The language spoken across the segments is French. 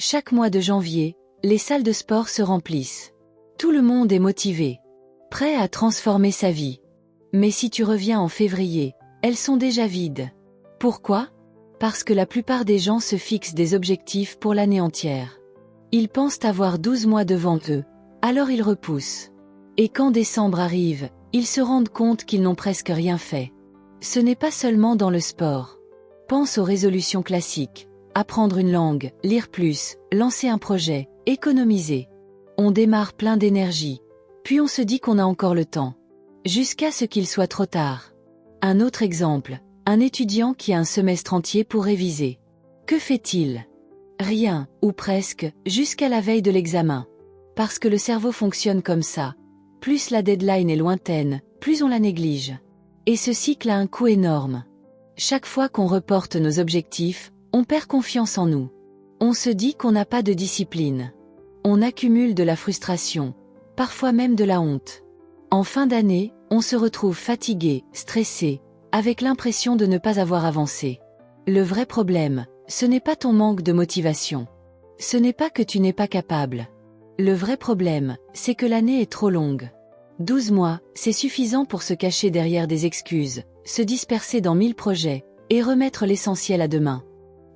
Chaque mois de janvier, les salles de sport se remplissent. Tout le monde est motivé, prêt à transformer sa vie. Mais si tu reviens en février, elles sont déjà vides. Pourquoi? Parce que la plupart des gens se fixent des objectifs pour l'année entière. Ils pensent avoir 12 mois devant eux, alors ils repoussent. Et quand décembre arrive, ils se rendent compte qu'ils n'ont presque rien fait. Ce n'est pas seulement dans le sport. Pense aux résolutions classiques. Apprendre une langue, lire plus, lancer un projet, économiser. On démarre plein d'énergie, puis on se dit qu'on a encore le temps. Jusqu'à ce qu'il soit trop tard. Un autre exemple, un étudiant qui a un semestre entier pour réviser. Que fait-il? Rien, ou presque, jusqu'à la veille de l'examen. Parce que le cerveau fonctionne comme ça. Plus la deadline est lointaine, plus on la néglige. Et ce cycle a un coût énorme. Chaque fois qu'on reporte nos objectifs, on perd confiance en nous. On se dit qu'on n'a pas de discipline. On accumule de la frustration, parfois même de la honte. En fin d'année, on se retrouve fatigué, stressé, avec l'impression de ne pas avoir avancé. Le vrai problème, ce n'est pas ton manque de motivation. Ce n'est pas que tu n'es pas capable. Le vrai problème, c'est que l'année est trop longue. 12 mois, c'est suffisant pour se cacher derrière des excuses, se disperser dans 1000 projets, et remettre l'essentiel à demain.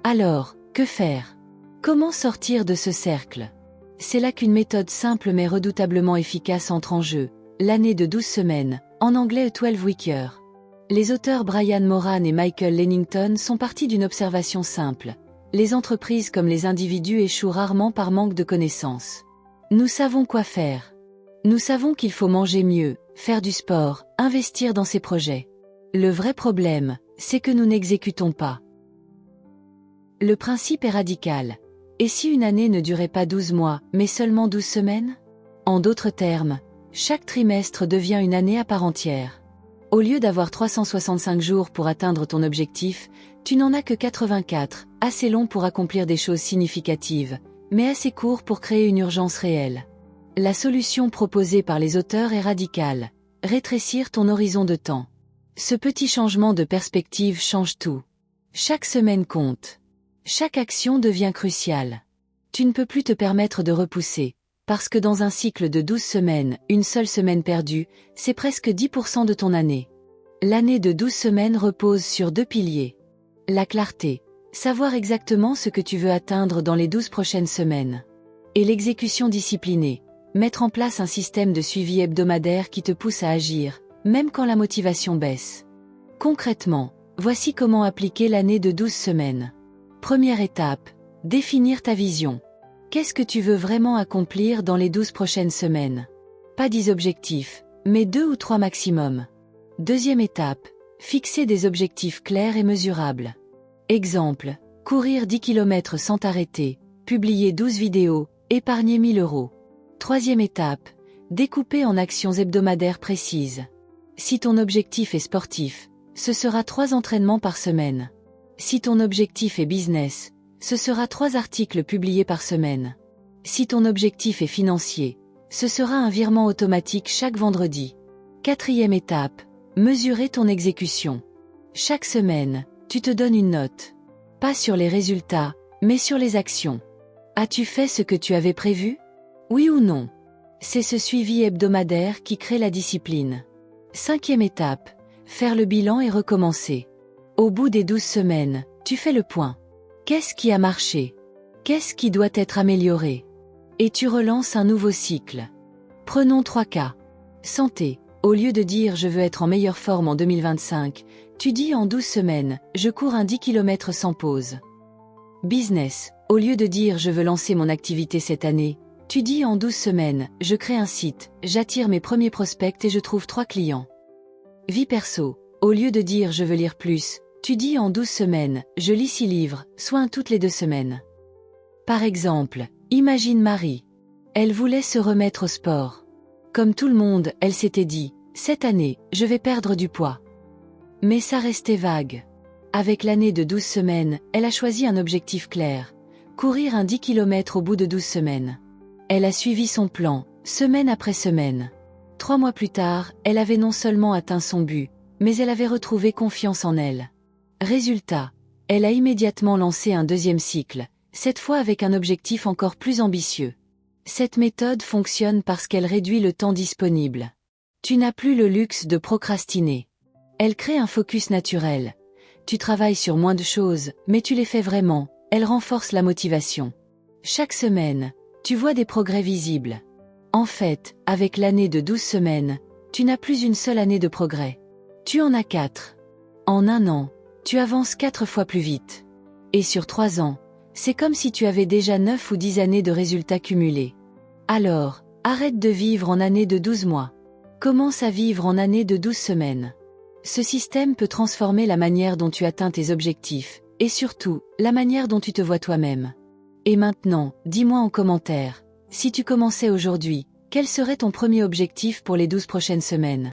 Alors, que faire? Comment sortir de ce cercle? C'est là qu'une méthode simple mais redoutablement efficace entre en jeu, l'année de 12 semaines, en anglais A 12 Week Year. Les auteurs Brian Moran et Michael Lennington sont partis d'une observation simple. Les entreprises comme les individus échouent rarement par manque de connaissances. Nous savons quoi faire. Nous savons qu'il faut manger mieux, faire du sport, investir dans ses projets. Le vrai problème, c'est que nous n'exécutons pas. Le principe est radical. Et si une année ne durait pas 12 mois, mais seulement 12 semaines? En d'autres termes, chaque trimestre devient une année à part entière. Au lieu d'avoir 365 jours pour atteindre ton objectif, tu n'en as que 84, assez long pour accomplir des choses significatives, mais assez court pour créer une urgence réelle. La solution proposée par les auteurs est radicale. Rétrécir ton horizon de temps. Ce petit changement de perspective change tout. Chaque semaine compte. Chaque action devient cruciale. Tu ne peux plus te permettre de repousser, parce que dans un cycle de 12 semaines, une seule semaine perdue, c'est presque 10% de ton année. L'année de 12 semaines repose sur 2 piliers. La clarté, savoir exactement ce que tu veux atteindre dans les 12 prochaines semaines. Et l'exécution disciplinée, mettre en place un système de suivi hebdomadaire qui te pousse à agir, même quand la motivation baisse. Concrètement, voici comment appliquer l'année de 12 semaines. Première étape, définir ta vision. Qu'est-ce que tu veux vraiment accomplir dans les 12 prochaines semaines? Pas 10 objectifs, mais 2 ou 3 maximum. Deuxième étape, fixer des objectifs clairs et mesurables. Exemple, courir 10 km sans t'arrêter, publier 12 vidéos, épargner 1000 €. Troisième étape, découper en actions hebdomadaires précises. Si ton objectif est sportif, ce sera 3 entraînements par semaine. Si ton objectif est business, ce sera 3 articles publiés par semaine. Si ton objectif est financier, ce sera un virement automatique chaque vendredi. Quatrième étape, mesurer ton exécution. Chaque semaine, tu te donnes une note. Pas sur les résultats, mais sur les actions. As-tu fait ce que tu avais prévu? Oui ou non? C'est ce suivi hebdomadaire qui crée la discipline. Cinquième étape, faire le bilan et recommencer. Au bout des 12 semaines, tu fais le point. Qu'est-ce qui a marché? Qu'est-ce qui doit être amélioré? Et tu relances un nouveau cycle. Prenons 3 cas. Santé. Au lieu de dire je veux être en meilleure forme en 2025, tu dis en 12 semaines, je cours un 10 km sans pause. Business. Au lieu de dire je veux lancer mon activité cette année, tu dis en 12 semaines, je crée un site, j'attire mes premiers prospects et je trouve 3 clients. Vie perso. Au lieu de dire je veux lire plus, tu dis en 12 semaines, je lis 6 livres, soit un toutes les 2 semaines. Par exemple, imagine Marie. Elle voulait se remettre au sport. Comme tout le monde, elle s'était dit, cette année, je vais perdre du poids. Mais ça restait vague. Avec l'année de 12 semaines, elle a choisi un objectif clair. Courir un 10 km au bout de 12 semaines. Elle a suivi son plan, semaine après semaine. 3 mois plus tard, elle avait non seulement atteint son but, mais elle avait retrouvé confiance en elle. Résultat, elle a immédiatement lancé un deuxième cycle, Cette fois avec un objectif encore plus ambitieux. Cette méthode fonctionne parce qu'elle réduit le temps disponible. Tu n'as plus le luxe de procrastiner. Elle crée un focus naturel. Tu travailles sur moins de choses, mais tu les fais vraiment. Elle renforce la motivation. Chaque semaine, tu vois des progrès visibles. En fait, avec l'année de 12 semaines, tu n'as plus une seule année de progrès. Tu en as 4. En un an, tu avances 4 fois plus vite. Et sur 3 ans, c'est comme si tu avais déjà 9 ou 10 années de résultats cumulés. Alors, arrête de vivre en années de 12 mois. Commence à vivre en années de 12 semaines. Ce système peut transformer la manière dont tu atteins tes objectifs, et surtout, la manière dont tu te vois toi-même. Et maintenant, dis-moi en commentaire, si tu commençais aujourd'hui, quel serait ton premier objectif pour les 12 prochaines semaines ?